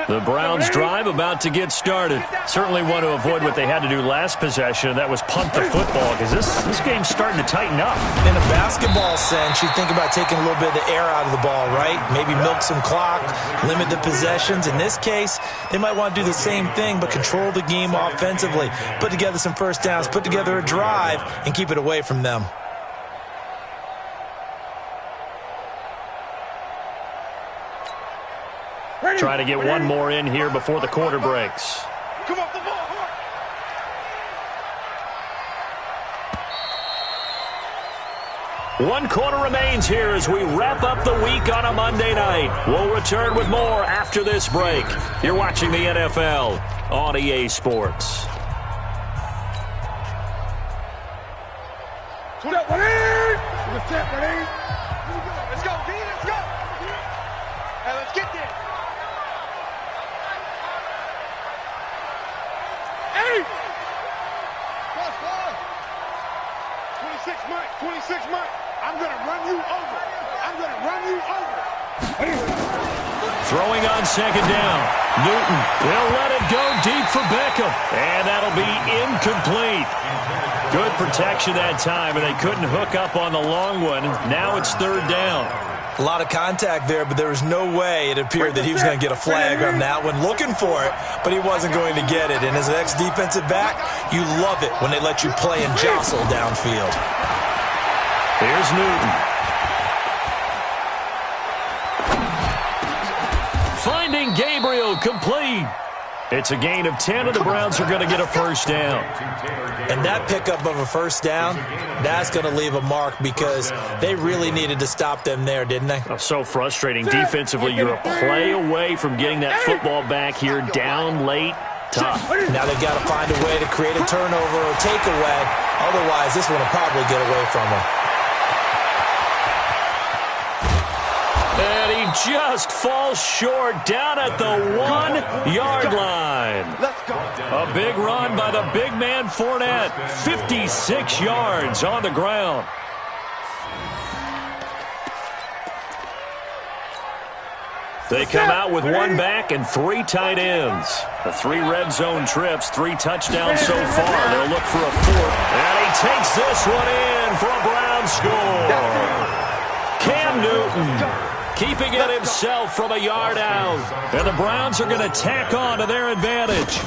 S4: The Browns drive about to get started. Certainly want to avoid what they had to do last possession. That was punt the football, because this game's starting to tighten up.
S5: In a basketball sense, you think about taking a little bit of the air out of the ball, right? Maybe milk some clock, limit the possessions. In this case, they might want to do the same thing, but control the game offensively. Put together some first downs, put together a drive, and keep it away from them.
S4: Try to get one more in here before the quarter breaks.
S7: Come off the ball.
S4: One quarter remains here as we wrap up the week on a Monday night. We'll return with more after this break. You're watching the NFL on EA Sports.
S7: Let's go, D. Let's go. Hey, let's get there. Hey! Plus 26 Mike. I'm going to run you over.
S4: Throwing on 2nd down. Newton will let it go deep for Beckham. And that'll be incomplete. Good protection that time, and they couldn't hook up on the long one. Now it's 3rd down.
S5: A lot of contact there, but there was no way it appeared that he was going to get a flag on that one. Looking for it, but he wasn't going to get it. And as an ex-defensive back, you love it when they let you play and jostle downfield.
S4: Here's Newton. Finding Gabriel, complete. It's a gain of 10, and the Browns are going to get a first down.
S5: And that pickup of a first down, that's going to leave a mark because they really needed to stop them there, didn't they?
S4: Oh, so frustrating. Defensively, you're a play away from getting that football back here down late.
S5: Tough. Now they've got to find a way to create a turnover or takeaway. Otherwise, this one will probably get away from them.
S4: And he just falls short down at the 1-yard line.
S3: Let's go.
S4: A big run by the big man Fournette. 56 yards on the ground. They come out with one back and 3 tight ends. The 3 red zone trips, 3 touchdowns so far. They'll look for a 4th. And he takes this one in for a Brown score. Cam Newton keeping it himself from a yard out. And the Browns are going to tack on to their advantage.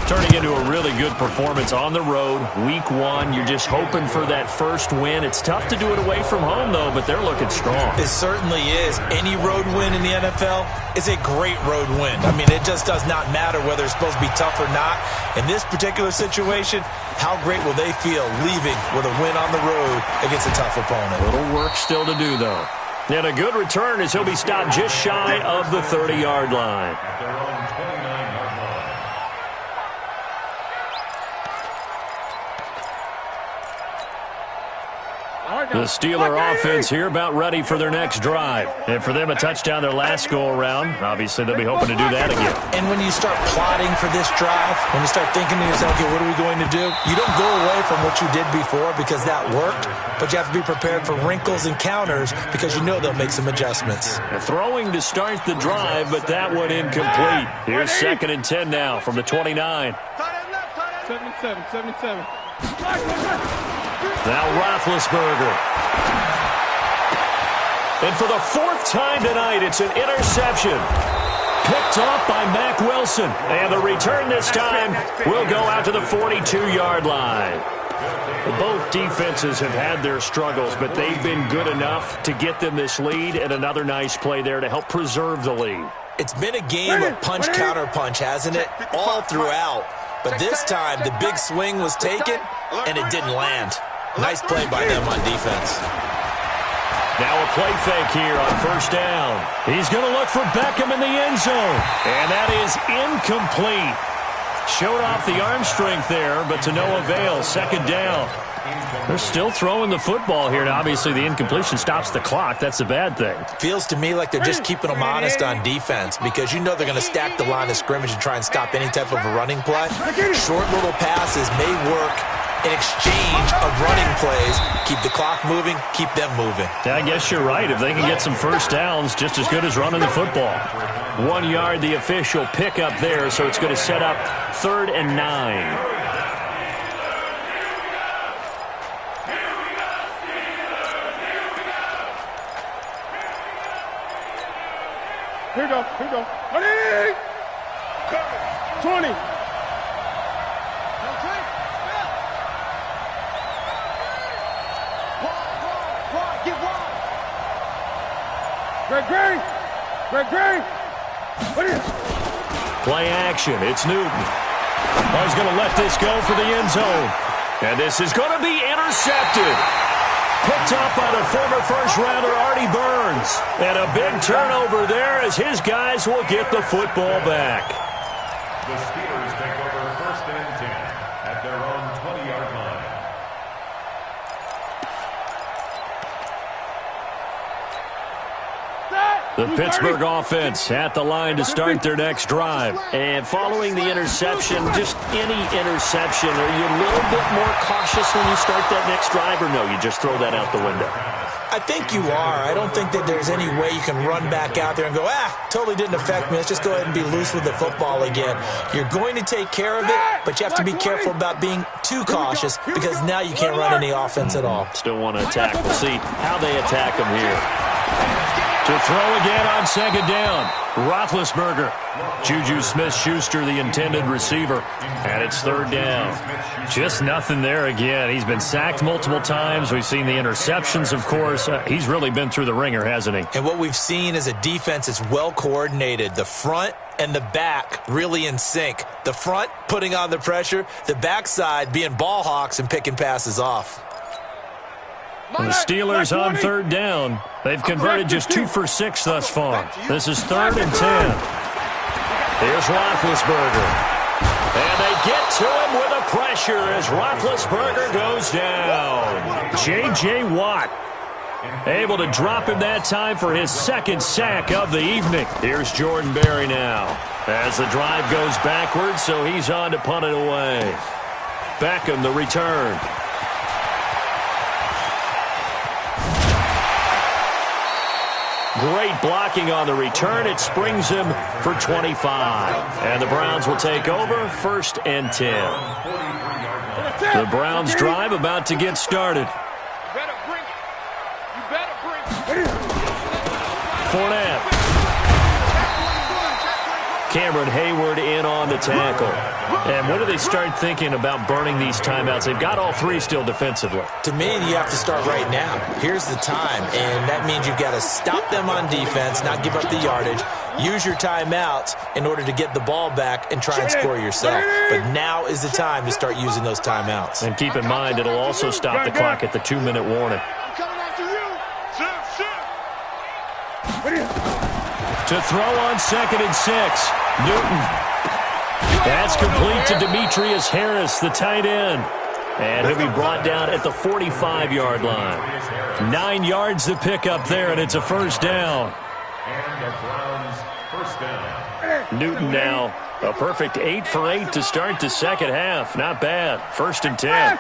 S4: Turning into a really good performance on the road. Week 1, you're just hoping for that first win. It's tough to do it away from home, though, but they're looking strong.
S5: It certainly is. Any road win in the NFL is a great road win. I mean, it just does not matter whether it's supposed to be tough or not. In this particular situation, how great will they feel leaving with a win on the road against a tough opponent?
S4: A little work still to do, though. And a good return as he'll be stopped just shy of the 30-yard line. The Steeler offense here about ready for their next drive. And for them, a touchdown their last go-around. Obviously, they'll be hoping to do that again.
S5: And when you start plotting for this drive, when you start thinking to yourself, okay, what are we going to do? You don't go away from what you did before because that worked, but you have to be prepared for wrinkles and counters because you know they'll make some adjustments.
S4: Throwing to start the drive, but that one incomplete. Here's 2nd and 10 now from the 29.
S7: 77.
S4: Now Roethlisberger. And for the 4th time tonight, it's an interception. Picked off by Mack Wilson. And the return this time will go out to the 42-yard line. Both defenses have had their struggles, but they've been good enough to get them this lead, and another nice play there to help preserve the lead.
S5: It's been a game of punch-counter-punch, hasn't it? All throughout. But this time, the big swing was taken, and it didn't land. Nice play by them on defense.
S4: Now a play fake here on 1st down. He's going to look for Beckham in the end zone. And that is incomplete. Showed off the arm strength there, but to no avail. 2nd down. They're still throwing the football here. Now, obviously, the incompletion stops the clock. That's a bad thing.
S5: Feels to me like they're just keeping them honest on defense because you know they're going to stack the line of scrimmage and try and stop any type of a running play. Short little passes may work in exchange of running plays. Keep the clock moving, keep them moving.
S4: I guess you're right. If they can get some first downs, just as good as running the football. 1 yard, the official pickup there, so it's going to set up 3rd and 9.
S7: Here we go. 20. Greg. What is it?
S4: Play action. It's Newton. He's going to let this go for the end zone. And this is going to be intercepted. Picked up by the former first-rounder Artie Burns. And a big turnover there as his guys will get the football back.
S6: The Steelers take over 1st and 10 at their own 20-yard line.
S4: The Pittsburgh offense at the line to start their next drive. And following the interception, just any interception, are you a little bit more cautious when you start that next drive, or no, you just throw that out the window?
S5: I think you are. I don't think that there's any way you can run back out there and go, totally didn't affect me. Let's just go ahead and be loose with the football again. You're going to take care of it, but you have to be careful about being too cautious because now you can't run any offense at all.
S4: Still want to attack. We'll see how they attack them here. To throw again on 2nd down. Roethlisberger. Juju Smith-Schuster, the intended receiver. And it's 3rd down. Just nothing there again. He's been sacked multiple times. We've seen the interceptions, of course. He's really been through the ringer, hasn't he?
S5: And what we've seen is a defense that's well coordinated. The front and the back really in sync. The front putting on the pressure. The backside being ball hawks and picking passes off.
S4: And the Steelers on 3rd down. They've converted just 2 for 6 thus far. This is 3rd and 10. Here's Roethlisberger. get to him with a pressure as Roethlisberger goes down. J.J. Watt able to drop him that time for his second sack of the evening. Here's Jordan Berry now as the drive goes backwards, so he's on to punt it away. Beckham, the return. Great blocking on the return. It springs him for 25. And the Browns will take over 1st and 10. The Browns drive about to get started. Fournette. Cameron Hayward in on the tackle. And when do they start thinking about burning these timeouts? They've got all three still defensively.
S5: To me, you have to start right now. Here's the time, and that means you've got to stop them on defense, not give up the yardage, use your timeouts in order to get the ball back and try and score yourself. But now is the time to start using those timeouts.
S4: And keep in mind, it'll also stop the clock at the 2-minute warning. To throw on 2nd and 6. Newton. That's complete to Demetrius Harris, the tight end. And he'll be brought down at the 45-yard line. 9 yards to pick up there, and it's a first down.
S6: And the Browns first down.
S4: Newton now a perfect 8 for 8 to start the second half. Not bad. 1st and 10.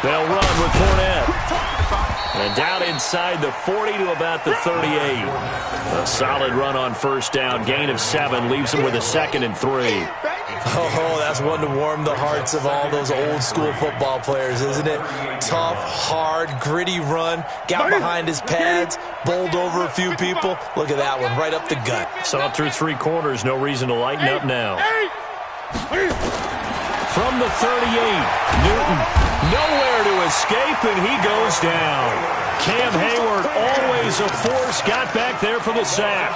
S4: They'll run with Fournette. And down inside the 40 to about the 38. A solid run on first down. Gain of 7 leaves him with a 2nd and 3.
S5: Oh, that's one to warm the hearts of all those old-school football players, isn't it? Tough, hard, gritty run. Got behind his pads, bowled over a few people. Look at that one, right up the gut.
S4: Saw it through 3 quarters. No reason to lighten up now. From the 38, Newton nowhere to escape, and he goes down. Cam Hayward, always a force, got back there for the sack.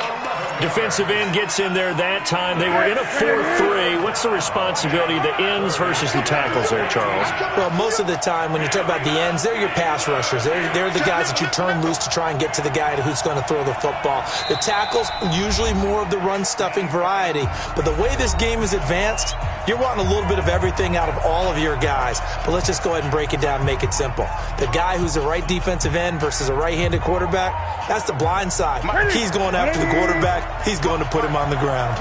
S4: Defensive end gets in there that time. They were in a 4-3. What's the responsibility of the ends versus the tackles there, Charles?
S5: Well, most of the time when you talk about the ends, they're your pass rushers. They're the guys that you turn loose to try and get to the guy who's going to throw the football. The tackles, usually more of the run-stuffing variety. But the way this game is advanced, you're wanting a little bit of everything out of all of your guys. But let's just go ahead and break it down and make it simple. The guy who's the right defensive end versus a right-handed quarterback, that's the blind side. He's going after the quarterback. He's going to put him on the ground.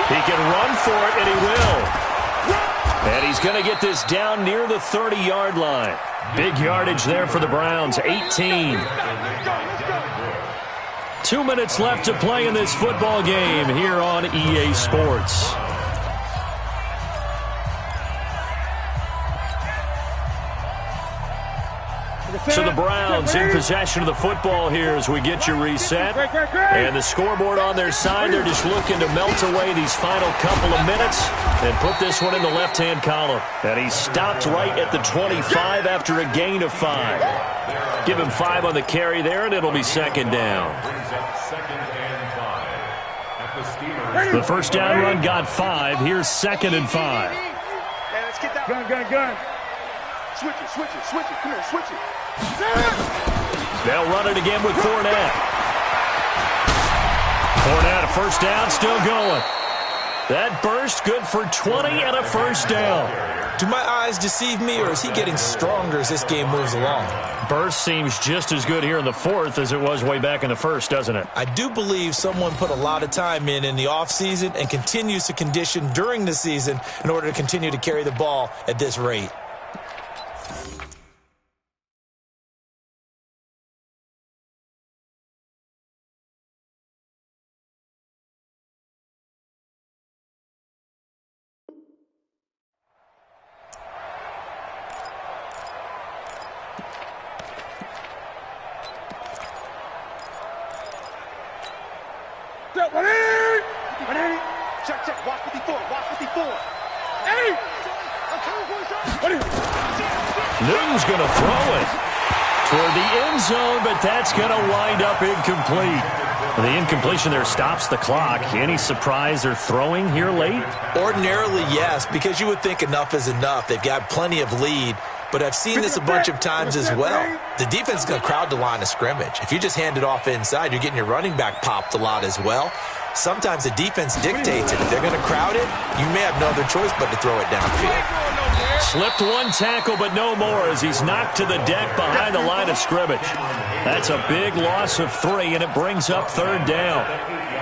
S7: He
S4: can run for it, and he will. And he's going to get this down near the 30-yard line. Big yardage there for the Browns, 18. 2 minutes left to play in this football game here on EA Sports. So the Browns in possession of the football here as we get you reset. And the scoreboard on their side, they're just looking to melt away these final couple of minutes and put this one in the left-hand column. And he stopped right at the 25 after a gain of 5. Give him 5 on the carry there, and it'll be 2nd down. The first down run got 5. Here's 2nd and 5.
S7: Gun. Switch it. Come here, switch it.
S4: They'll run it again with Fournette. Fournette, a first down, still going. That burst good for 20 and a first down.
S5: Do my eyes deceive me, or is he getting stronger as this game moves along?
S4: Burst seems just as good here in the 4th as it was way back in the 1st, doesn't it?
S5: I do believe someone put a lot of time in the offseason and continues to condition during the season in order to continue to carry the ball at this rate.
S7: Check. Watch 54.
S4: Newton's going to throw it toward the end zone, but that's going to wind up incomplete. The incompletion there stops the clock. Any surprise they're throwing here late?
S5: Ordinarily, yes, because you would think enough is enough. They've got plenty of lead, but I've seen this a bunch of times as well. The defense is going to crowd the line of scrimmage. If you just hand it off inside, you're getting your running back popped a lot as well. Sometimes the defense dictates it. If they're going to crowd it, you may have no other choice but to throw it downfield.
S4: Slipped one tackle, but no more as he's knocked to the deck behind the line of scrimmage. That's a big loss of 3, and it brings up 3rd down.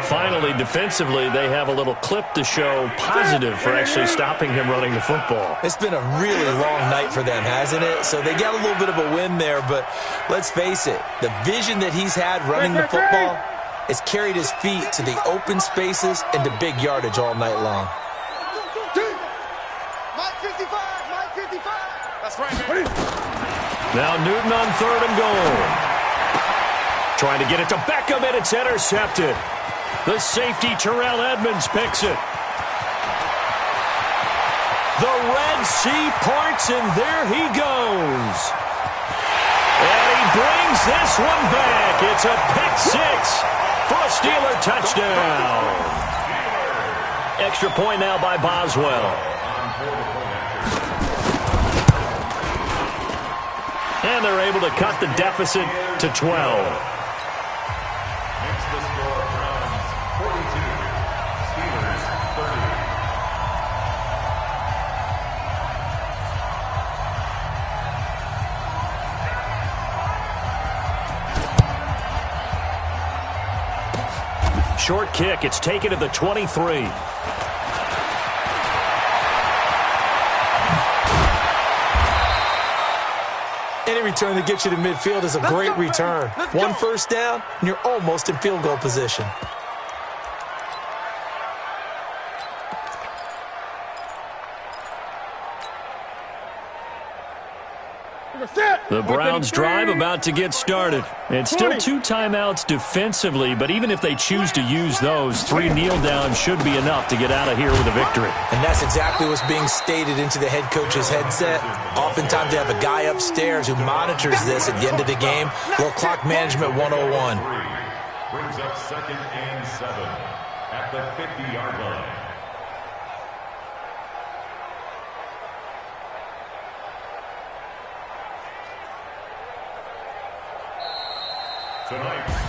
S4: Finally, defensively, they have a little clip to show positive for actually stopping him running the football.
S5: It's been a really long night for them, hasn't it? So they got a little bit of a win there, but let's face it, the vision that he's had running the football has carried his feet to the open spaces and to big yardage all night long.
S4: Now Newton on 3rd and goal. Trying to get it to Beckham, and it's intercepted. The safety, Terrell Edmonds, picks it. The Red Sea parts, and there he goes. And he brings this one back. It's a pick 6 for a Steeler touchdown. Extra point now by Boswell. And they're able to cut the deficit to 12.
S6: Makes the score Browns 42, Steelers
S4: 30. Short kick. It's taken to the 23.
S5: Any return that gets you to midfield is a great return. One first down, and you're almost in field goal position.
S4: The Browns drive about to get started. It's still 2 timeouts defensively, but even if they choose to use those, 3 kneel downs should be enough to get out of here with a victory.
S5: And that's exactly what's being stated into the head coach's headset. Oftentimes they have a guy upstairs who monitors this at the end of the game. Little clock management 101.
S6: Brings up 2nd and 7 at the 50-yard line.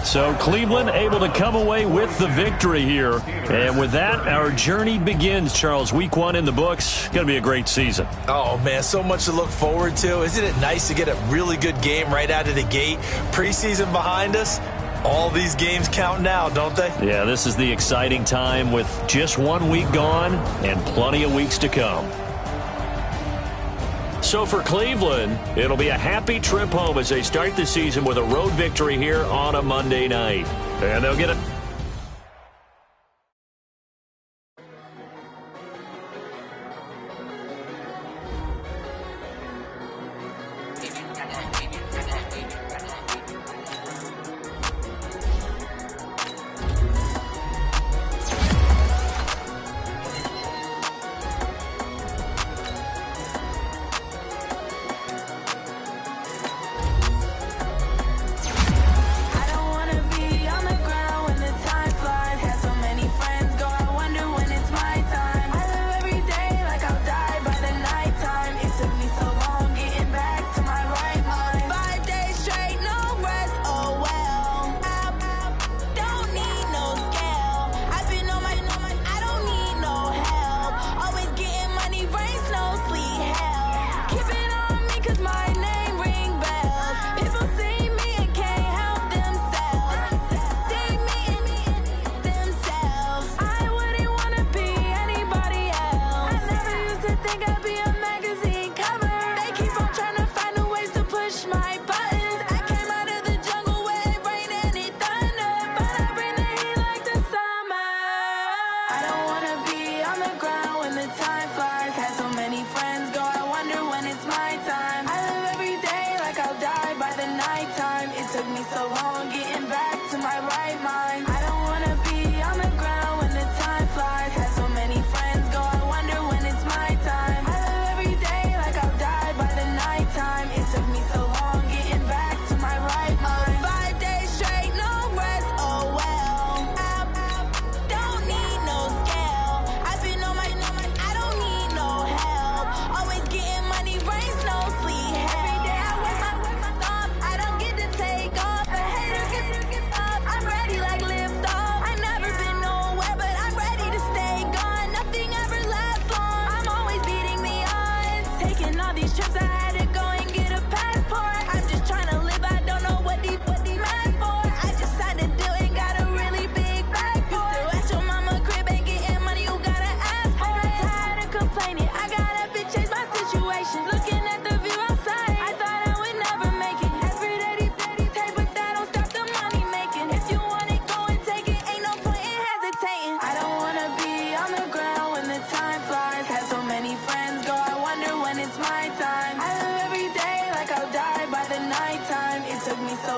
S4: So Cleveland able to come away with the victory here. And with that, our journey begins, Charles. Week 1 in the books. Going to be a great season.
S5: Oh, man, so much to look forward to. Isn't it nice to get a really good game right out of the gate? Preseason behind us. All these games count now, don't they?
S4: Yeah, this is the exciting time with just 1 week gone and plenty of weeks to come. So for Cleveland, it'll be a happy trip home as they start the season with a road victory here on a Monday night. And they'll get it.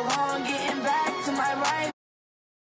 S1: long getting